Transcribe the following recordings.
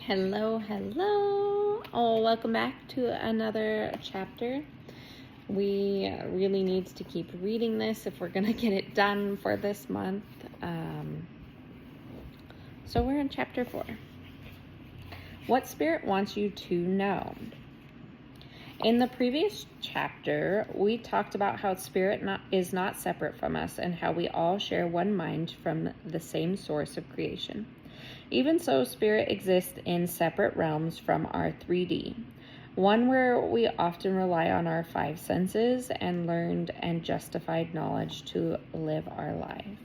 Hello. Oh, welcome back to another chapter. We really need to keep reading this if we're going to get it done for this month. So we're in chapter 4. What Spirit wants you to know. In the previous chapter, we talked about how Spirit is not separate from us and how we all share one mind from the same source of creation. Even so, Spirit exists in separate realms from our 3D, one where we often rely on our 5 senses and learned and justified knowledge to live our life.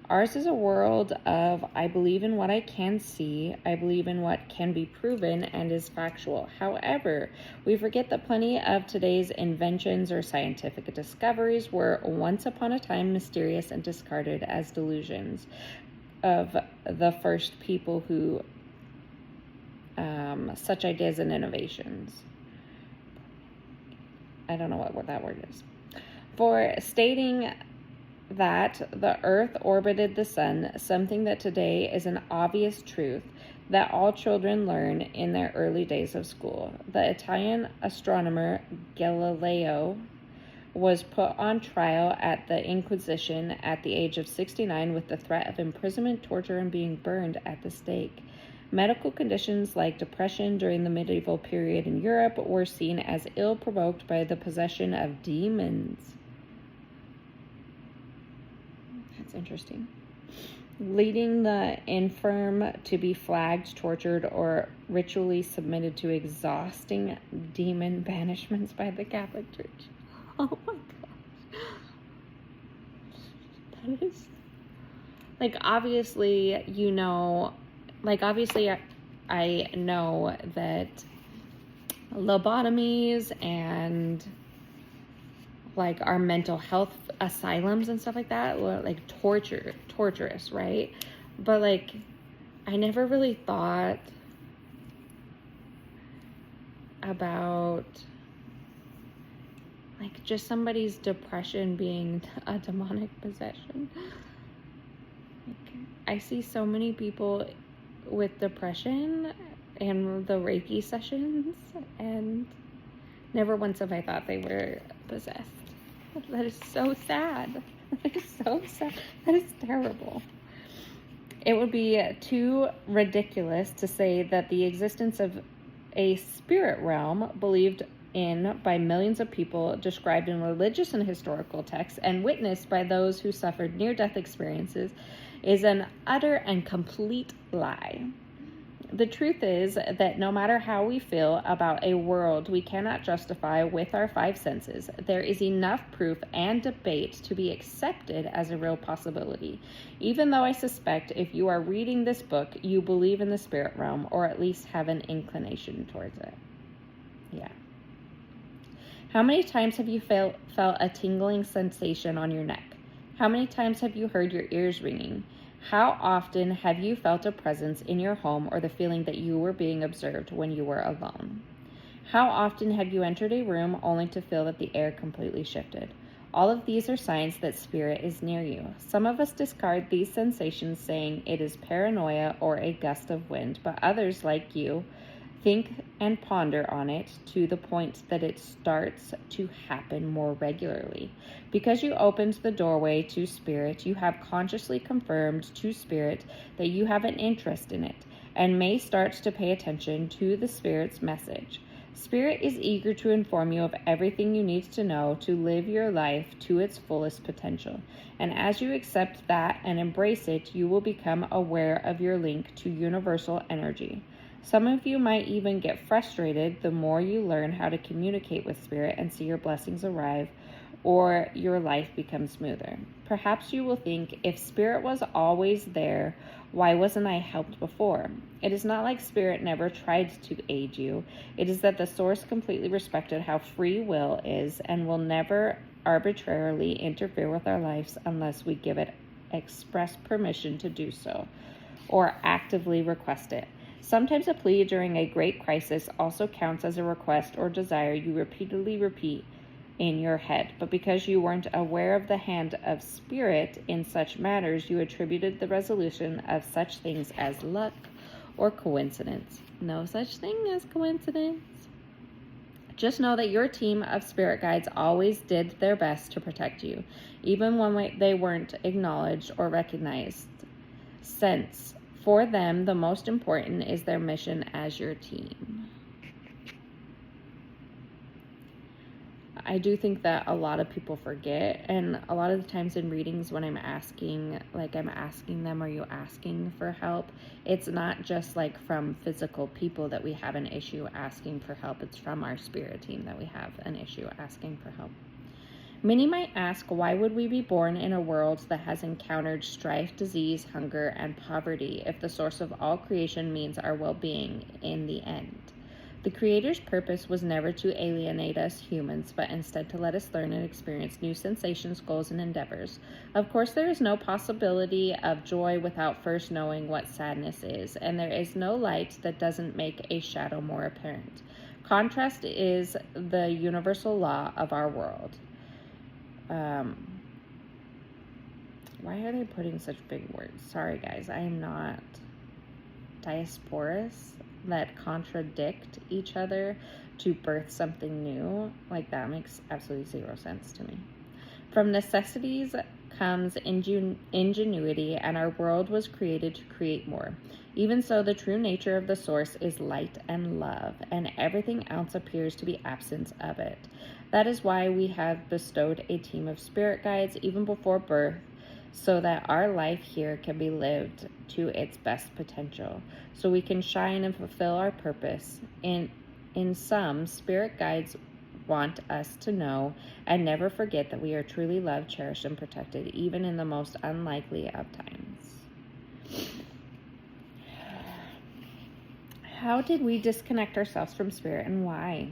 Ours is a world of, I believe in what I can see, I believe in what can be proven and is factual. However, we forget that plenty of today's inventions or scientific discoveries were once upon a time mysterious and discarded as delusions of the first people who such ideas and innovations. I don't know what that word is. For stating that the earth orbited the sun, something that today is an obvious truth that all children learn in their early days of school. The Italian astronomer Galileo was put on trial at the Inquisition at the age of 69 with the threat of imprisonment, torture, and being burned at the stake. Medical conditions like depression during the medieval period in Europe were seen as ill-provoked by the possession of demons. That's interesting. Leading the infirm to be flagged, tortured, or ritually submitted to exhausting demon banishments by the Catholic Church. Oh my gosh. That is, obviously, I know that lobotomies and, our mental health asylums and stuff like that were, torturous, right? But, I never really thought about just somebody's depression being a demonic possession. I see so many people with depression and the Reiki sessions, and never once have I thought they were possessed. That is so sad. That is so sad. That is terrible. It would be too ridiculous to say that the existence of a spirit realm believed in by millions of people, described in religious and historical texts, and witnessed by those who suffered near-death experiences, is an utter and complete lie. The truth is that no matter how we feel about a world we cannot justify with our 5 senses, there is enough proof and debate to be accepted as a real possibility. Even though I suspect if you are reading this book, you believe in the spirit realm, or at least have an inclination towards it. Yeah. How many times have you felt a tingling sensation on your neck? How many times have you heard your ears ringing? How often have you felt a presence in your home or the feeling that you were being observed when you were alone? How often have you entered a room only to feel that the air completely shifted? All of these are signs that spirit is near you. Some of us discard these sensations saying it is paranoia or a gust of wind, but others, like you, think and ponder on it to the point that it starts to happen more regularly. Because you opened the doorway to spirit, you have consciously confirmed to spirit that you have an interest in it and may start to pay attention to the spirit's message. Spirit is eager to inform you of everything you need to know to live your life to its fullest potential. And as you accept that and embrace it, you will become aware of your link to universal energy. Some of you might even get frustrated the more you learn how to communicate with spirit and see your blessings arrive, or your life becomes smoother. Perhaps you will think, if spirit was always there, why wasn't I helped before? It is not like spirit never tried to aid you. It is that the source completely respected how free will is and will never arbitrarily interfere with our lives unless we give it express permission to do so, or actively request it. Sometimes a plea during a great crisis also counts as a request or desire you repeatedly repeat in your head, but because you weren't aware of the hand of spirit in such matters, you attributed the resolution of such things as luck or coincidence. No such thing as coincidence. Just know that your team of spirit guides always did their best to protect you, even when they weren't acknowledged or recognized, since for them the most important is their mission as your team. I do think that a lot of people forget, and a lot of the times in readings when I'm asking them, are you asking for help? It's not just like from physical people that we have an issue asking for help. It's from our spirit team that we have an issue asking for help. Many might ask, why would we be born in a world that has encountered strife, disease, hunger, and poverty if the source of all creation means our well-being in the end? The Creator's purpose was never to alienate us humans, but instead to let us learn and experience new sensations, goals, and endeavors. Of course, there is no possibility of joy without first knowing what sadness is, and there is no light that doesn't make a shadow more apparent. Contrast is the universal law of our world. Why are they putting such big words? Sorry, guys, I am not diasporous that contradict each other to birth something new. Like, that makes absolutely zero sense to me. From necessities comes ingenuity, and our world was created to create more. Even so, the true nature of the source is light and love, and everything else appears to be absence of it. That is why we have bestowed a team of spirit guides even before birth, so that our life here can be lived to its best potential, so we can shine and fulfill our purpose. In sum, spirit guides want us to know and never forget that we are truly loved, cherished, and protected, even in the most unlikely of times. How did we disconnect ourselves from spirit, and why?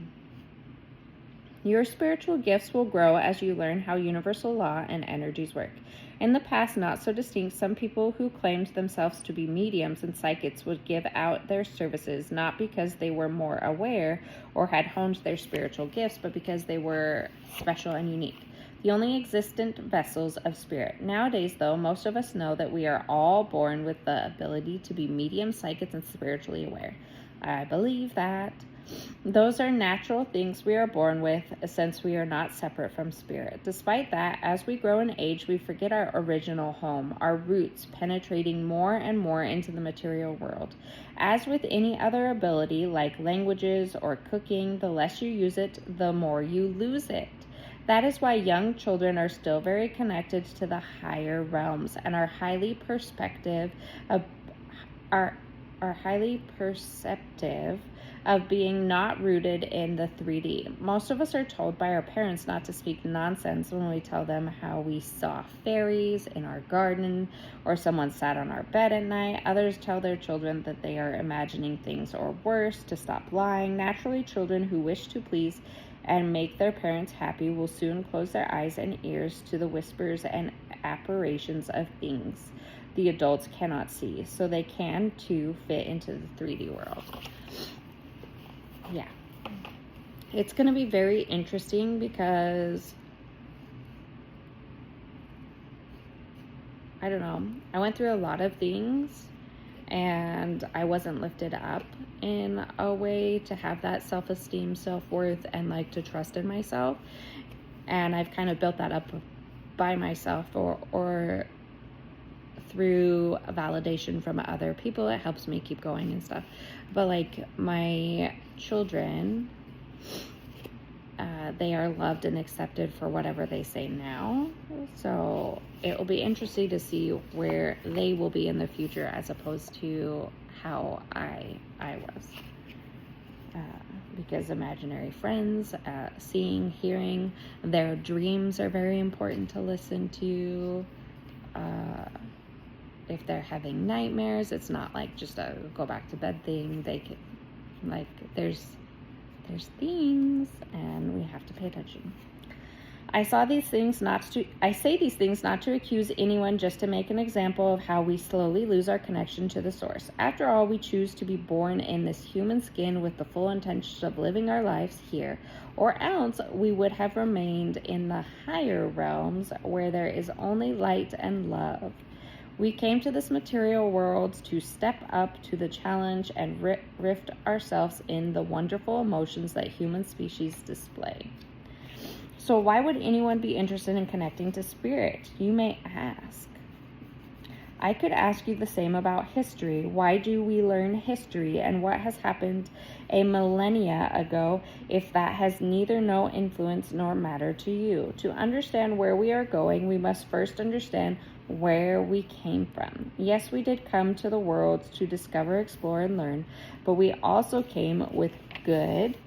Your spiritual gifts will grow as you learn how universal law and energies work. In the past, not so distinct, some people who claimed themselves to be mediums and psychics would give out their services not because they were more aware or had honed their spiritual gifts, but because they were special and unique, the only existent vessels of spirit. Nowadays, though, most of us know that we are all born with the ability to be mediums, psychics, and spiritually aware. I believe that. Those are natural things we are born with, since we are not separate from spirit. Despite that, as we grow in age, we forget our original home, our roots, penetrating more and more into the material world. As with any other ability, like languages or cooking, the less you use it, the more you lose it. That is why young children are still very connected to the higher realms and are highly perceptive of being not rooted in the 3D. Most of us are told by our parents not to speak nonsense when we tell them how we saw fairies in our garden or someone sat on our bed at night. Others tell their children that they are imagining things, or worse, to stop lying. Naturally, children who wish to please and make their parents happy will soon close their eyes and ears to the whispers and apparitions of things the adults cannot see, so they can too fit into the 3D world. Yeah, it's going to be very interesting because I don't know, I went through a lot of things and I wasn't lifted up in a way to have that self-esteem, self-worth, and like to trust in myself. And I've kind of built that up by myself or through validation from other people. It helps me keep going and stuff. But like my children, they are loved and accepted for whatever they say now. So it will be interesting to see where they will be in the future as opposed to how I was. Because imaginary friends, seeing, hearing, their dreams are very important to listen to. If they're having nightmares, it's not like just a go back to bed thing. They can, like, there's things, and we have to pay attention. I say these things not to accuse anyone, just to make an example of how we slowly lose our connection to the source. After all, we choose to be born in this human skin with the full intention of living our lives here, or else we would have remained in the higher realms where there is only light and love. We came to this material world to step up to the challenge and rift ourselves in the wonderful emotions that human species display. So why would anyone be interested in connecting to spirit, you may ask? I could ask you the same about history. Why do we learn history, and what has happened a millennia ago if that has neither no influence nor matter to you? To understand where we are going, we must first understand where we came from. Yes, we did come to the world to discover, explore, and learn, but we also came with good,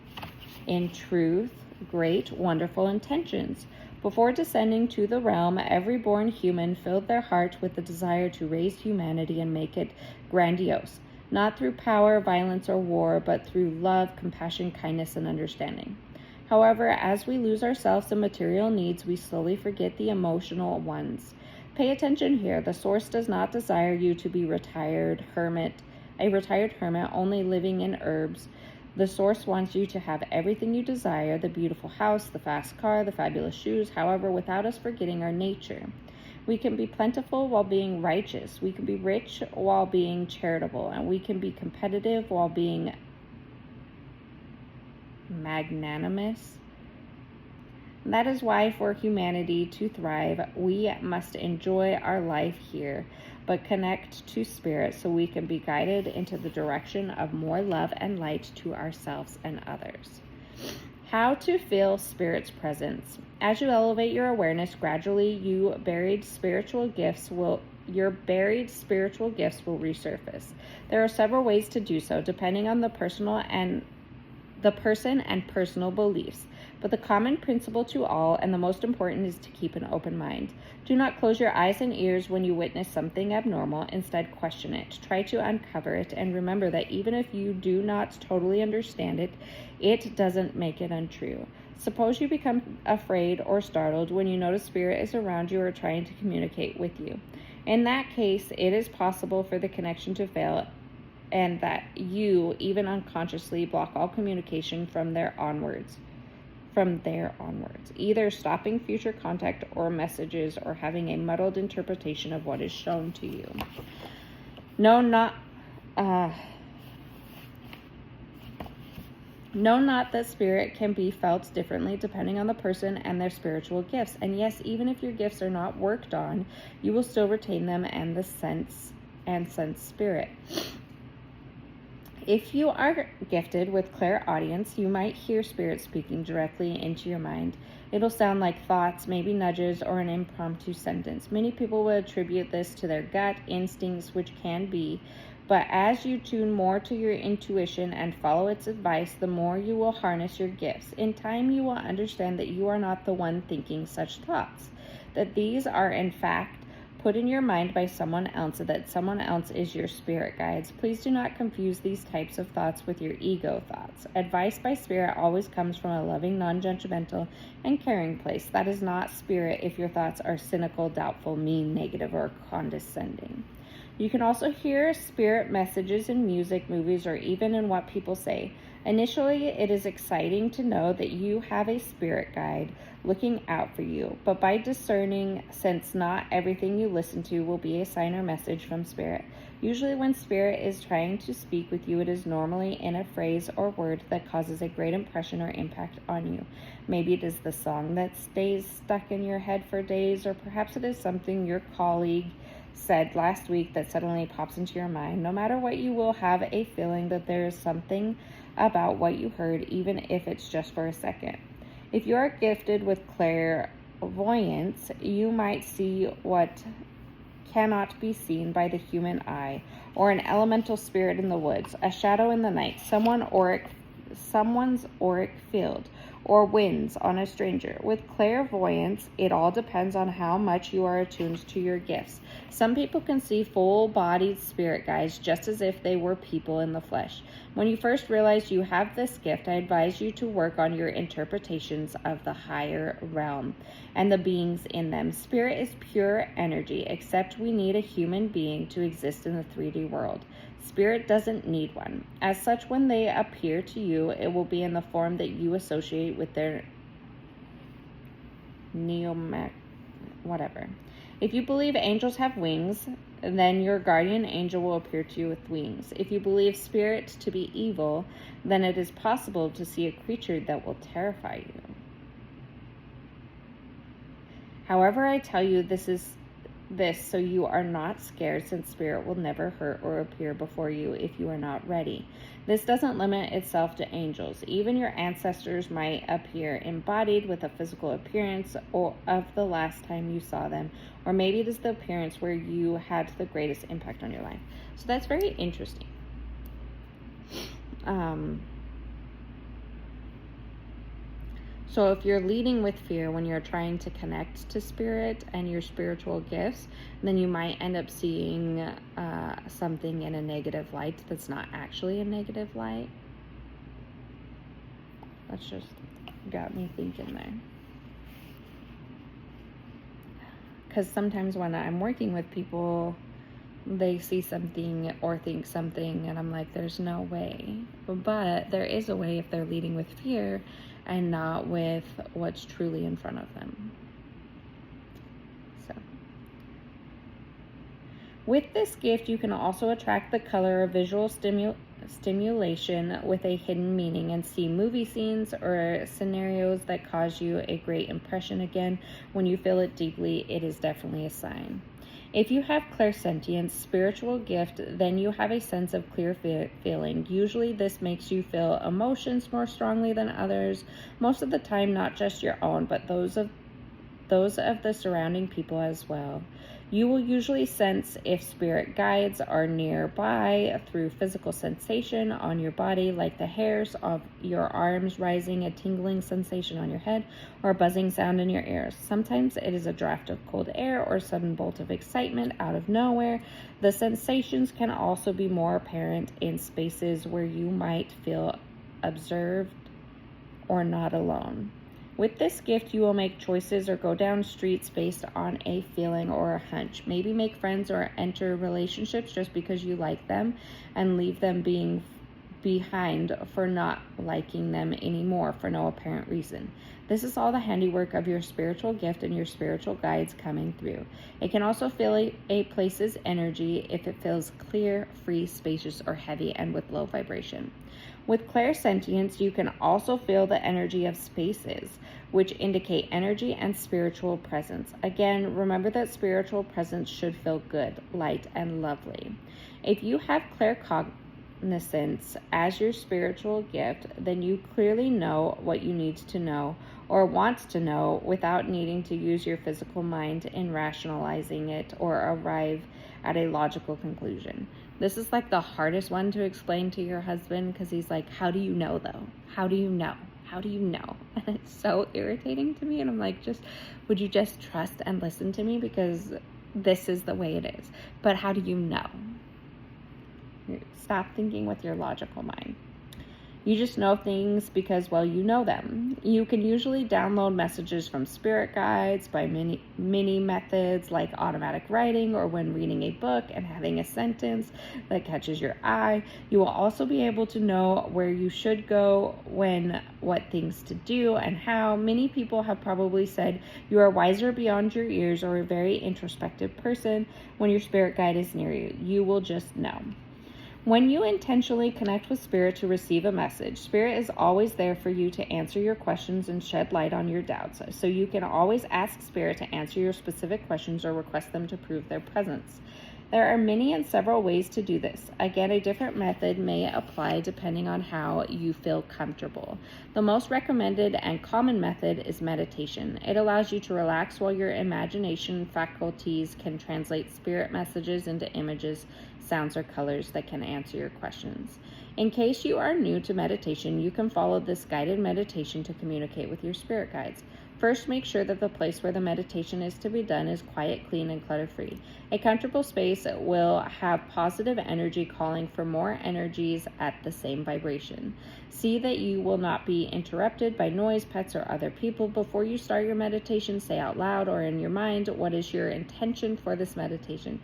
in truth, great, wonderful intentions. Before descending to the realm, every born human filled their heart with the desire to raise humanity and make it grandiose, not through power, violence, or war, but through love, compassion, kindness, and understanding. However, as we lose ourselves in material needs, we slowly forget the emotional ones. Pay attention here. The source does not desire you to be a retired hermit only living in herbs. The source wants you to have everything you desire, the beautiful house, the fast car, the fabulous shoes, however, without us forgetting our nature. We can be plentiful while being righteous. We can be rich while being charitable. And we can be competitive while being magnanimous. That is why for humanity to thrive, we must enjoy our life here, but connect to spirit so we can be guided into the direction of more love and light to ourselves and others. How to feel spirit's presence. As you elevate your awareness, gradually your buried spiritual gifts will resurface. There are several ways to do so, depending on the person and personal beliefs. But the common principle to all, and the most important, is to keep an open mind. Do not close your eyes and ears when you witness something abnormal. Instead, question it. Try to uncover it, and remember that even if you do not totally understand it, it doesn't make it untrue. Suppose you become afraid or startled when you notice spirit is around you or trying to communicate with you. In that case, it is possible for the connection to fail, and that you, even unconsciously, block all communication from there onwards, either stopping future contact or messages or having a muddled interpretation of what is shown to you. Know not that spirit can be felt differently depending on the person and their spiritual gifts. And yes, even if your gifts are not worked on, you will still retain them and the sense spirit. If you are gifted with clairaudience, you might hear spirit speaking directly into your mind. It'll sound like thoughts, maybe nudges, or an impromptu sentence. Many people will attribute this to their gut instincts, which can be, but as you tune more to your intuition and follow its advice, the more you will harness your gifts. In time, you will understand that you are not the one thinking such thoughts, that these are in fact put in your mind by someone else, that someone else is your spirit guides. Please do not confuse these types of thoughts with your ego thoughts. Advice by spirit always comes from a loving, non-judgmental, and caring place. That is not spirit if your thoughts are cynical, doubtful, mean, negative, or condescending. You can also hear spirit messages in music, movies, or even in what people say. Initially, it is exciting to know that you have a spirit guide looking out for you, but by discerning, since not everything you listen to will be a sign or message from spirit. Usually when spirit is trying to speak with you, it is normally in a phrase or word that causes a great impression or impact on you. Maybe it is the song that stays stuck in your head for days, or perhaps it is something your colleague said last week that suddenly pops into your mind. No matter what, you will have a feeling that there is something about what you heard, even if it's just for a second. If you are gifted with clairvoyance, you might see what cannot be seen by the human eye, or an elemental spirit in the woods, a shadow in the night, someone's auric field, or winds on a stranger. With clairvoyance, it all depends on how much you are attuned to your gifts. Some people can see full-bodied spirit guides just as if they were people in the flesh. When you first realize you have this gift, I advise you to work on your interpretations of the higher realm and the beings in them. Spirit is pure energy, except we need a human being to exist in the 3D world. Spirit doesn't need one. As such, when they appear to you, it will be in the form that you associate with their whatever. If you believe angels have wings, then your guardian angel will appear to you with wings. If you believe spirit to be evil, then it is possible to see a creature that will terrify you. However, I tell you this so you are not scared, since spirit will never hurt or appear before you if you are not ready. This doesn't limit itself to angels. Even your ancestors might appear embodied with a physical appearance or of the last time you saw them, or maybe it is the appearance where you had the greatest impact on your life. So that's very interesting. So if you're leading with fear when you're trying to connect to spirit and your spiritual gifts, then you might end up seeing something in a negative light that's not actually a negative light. That's just got me thinking there. Because sometimes when I'm working with people, they see something or think something, and I'm like, there's no way. But there is a way if they're leading with fear and not with what's truly in front of them. So, with this gift, you can also attract the color of visual stimulation with a hidden meaning and see movie scenes or scenarios that cause you a great impression. Again, when you feel it deeply, it is definitely a sign. If you have clairsentience, spiritual gift, then you have a sense of clear feeling. Usually this makes you feel emotions more strongly than others. Most of the time, not just your own, but those of the surrounding people as well. You will usually sense if spirit guides are nearby through physical sensation on your body, like the hairs of your arms rising, a tingling sensation on your head, or a buzzing sound in your ears. Sometimes it is a draft of cold air or a sudden bolt of excitement out of nowhere. The sensations can also be more apparent in spaces where you might feel observed or not alone. With this gift, you will make choices or go down streets based on a feeling or a hunch. Maybe make friends or enter relationships just because you like them, and leave them being behind for not liking them anymore for no apparent reason. This is all the handiwork of your spiritual gift and your spiritual guides coming through. It can also feel a place's energy if it feels clear, free, spacious, or heavy and with low vibration. With clairsentience, you can also feel the energy of spaces, which indicate energy and spiritual presence. Again, remember that spiritual presence should feel good, light, and lovely. If you have claircognizance as your spiritual gift, then you clearly know what you need to know or want to know without needing to use your physical mind in rationalizing it or arrive at a logical conclusion. This is like the hardest one to explain to your husband, because he's like, how do you know though? How do you know? How do you know? And it's so irritating to me. And I'm like, would you just trust and listen to me? Because this is the way it is. But how do you know? Stop thinking with your logical mind. You just know things because, well, you know them. You can usually download messages from spirit guides by many methods, like automatic writing or when reading a book and having a sentence that catches your eye. You will also be able to know where you should go, what things to do, and how. Many people have probably said you are wiser beyond your years or a very introspective person when your spirit guide is near you. You will just know. When you intentionally connect with Spirit to receive a message, Spirit is always there for you to answer your questions and shed light on your doubts. So you can always ask Spirit to answer your specific questions or request them to prove their presence. There are many and several ways to do this. Again, a different method may apply depending on how you feel comfortable. The most recommended and common method is meditation. It allows you to relax while your imagination faculties can translate spirit messages into images, sounds, or colors that can answer your questions. In case you are new to meditation, you can follow this guided meditation to communicate with your spirit guides. First, make sure that the place where the meditation is to be done is quiet, clean, and clutter-free. A comfortable space will have positive energy calling for more energies at the same vibration. See that you will not be interrupted by noise, pets, or other people. Before you start your meditation, say out loud or in your mind, what is your intention for this meditation?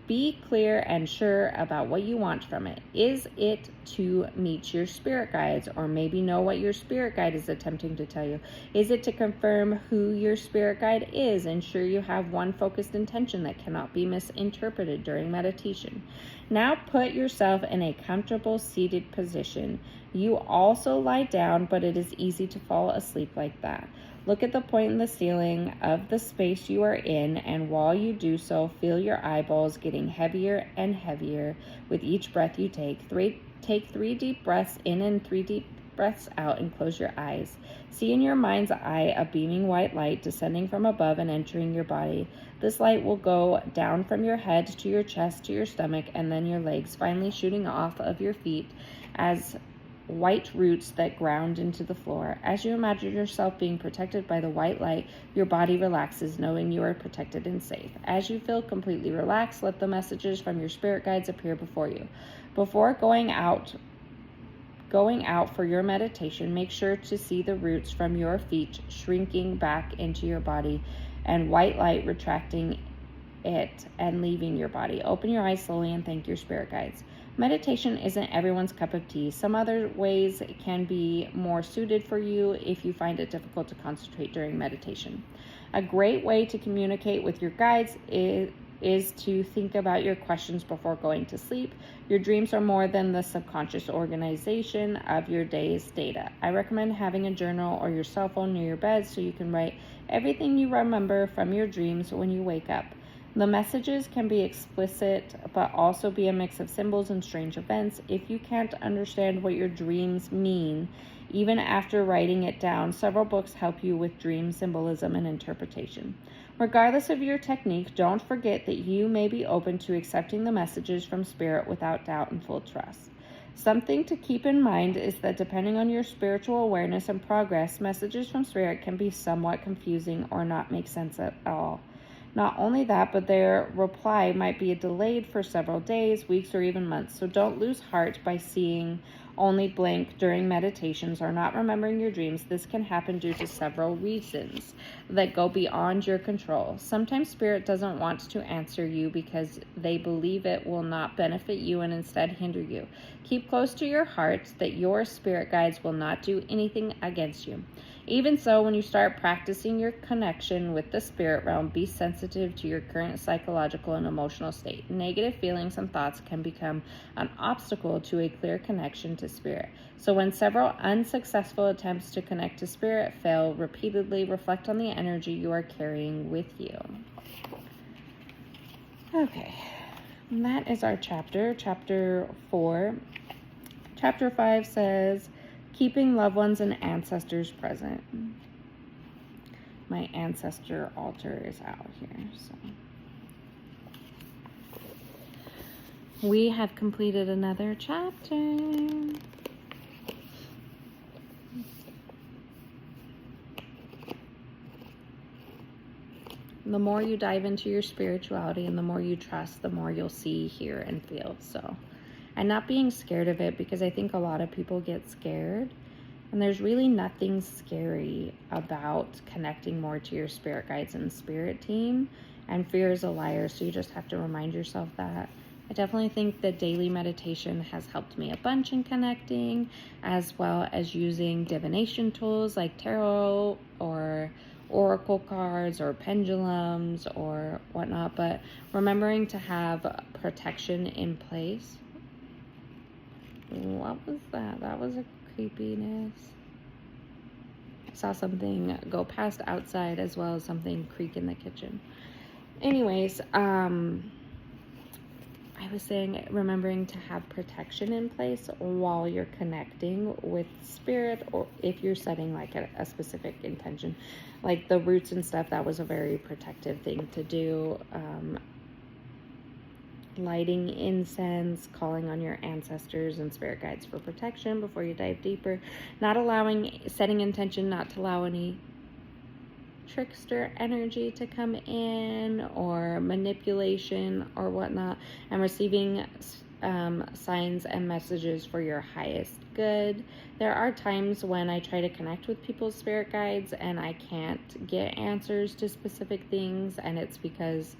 Be clear and sure about what you want from it. Is it to meet your spirit guides, or maybe know what your spirit guide is attempting to tell you? Is it to confirm who your spirit guide is? Ensure you have one focused intention that cannot be misinterpreted during meditation. Now put yourself in a comfortable seated position. You also lie down, but it is easy to fall asleep like that. Look at the point in the ceiling of the space you are in, and while you do so, feel your eyeballs getting heavier and heavier with each breath you take. Take 3 deep breaths in and 3 deep breaths out, and close your eyes. See in your mind's eye a beaming white light descending from above and entering your body. This light will go down from your head to your chest to your stomach and then your legs, finally shooting off of your feet as white roots that ground into the floor. As you imagine yourself being protected by the white light, your body relaxes, knowing you are protected and safe. As you feel completely relaxed, let the messages from your spirit guides appear before you. Before going out for your meditation, make sure to see the roots from your feet shrinking back into your body and white light retracting it and leaving your body. Open your eyes slowly and thank your spirit guides. Meditation isn't everyone's cup of tea. Some other ways can be more suited for you if you find it difficult to concentrate during meditation. A great way to communicate with your guides is to think about your questions before going to sleep. Your dreams are more than the subconscious organization of your day's data. I recommend having a journal or your cell phone near your bed so you can write everything you remember from your dreams when you wake up. The messages can be explicit, but also be a mix of symbols and strange events. If you can't understand what your dreams mean, even after writing it down, several books help you with dream symbolism and interpretation. Regardless of your technique, don't forget that you may be open to accepting the messages from Spirit without doubt and full trust. Something to keep in mind is that depending on your spiritual awareness and progress, messages from Spirit can be somewhat confusing or not make sense at all. Not only that, but their reply might be delayed for several days, weeks, or even months. So don't lose heart by seeing only blank during meditations or not remembering your dreams. This can happen due to several reasons that go beyond your control. Sometimes Spirit doesn't want to answer you because they believe it will not benefit you and instead hinder you. Keep close to your heart that your spirit guides will not do anything against you. Even so, when you start practicing your connection with the spirit realm, be sensitive to your current psychological and emotional state. Negative feelings and thoughts can become an obstacle to a clear connection to spirit. So when several unsuccessful attempts to connect to spirit fail repeatedly, reflect on the energy you are carrying with you. Okay, and that is our chapter 4. Chapter 5 says, keeping loved ones and ancestors present. My ancestor altar is out here, so. We have completed another chapter. The more you dive into your spirituality and the more you trust, the more you'll see, hear, and feel. So, and not being scared of it, because I think a lot of people get scared, and there's really nothing scary about connecting more to your spirit guides and spirit team, and fear is a liar, so you just have to remind yourself that. I definitely think that daily meditation has helped me a bunch in connecting, as well as using divination tools like tarot or oracle cards or pendulums or whatnot, but remembering to have protection in place. What was that? That was a creepiness. I saw something go past outside as well as something creak in the kitchen. Anyways, I was saying remembering to have protection in place while you're connecting with spirit, or if you're setting like a specific intention, like the roots and stuff, that was a very protective thing to do. Lighting incense, calling on your ancestors and spirit guides for protection before you dive deeper, setting intention not to allow any trickster energy to come in or manipulation or whatnot, and receiving signs and messages for your highest good. There are times when I try to connect with people's spirit guides and I can't get answers to specific things, and it's because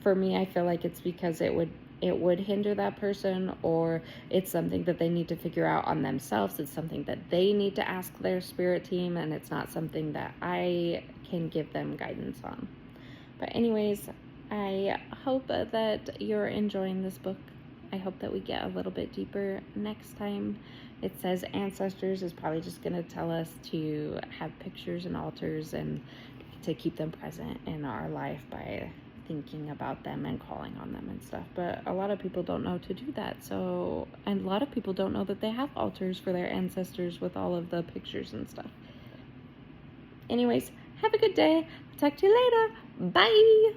for me, I feel like it's because it would hinder that person, or it's something that they need to figure out on themselves. It's something that they need to ask their spirit team, and it's not something that I can give them guidance on. But anyways, I hope that you're enjoying this book. I hope that we get a little bit deeper next time. It says ancestors is probably just going to tell us to have pictures and altars and to keep them present in our life by thinking about them and calling on them and stuff. But a lot of people don't know to do that. And a lot of people don't know that they have altars for their ancestors with all of the pictures and stuff. Anyways, have a good day. Talk to you later. Bye.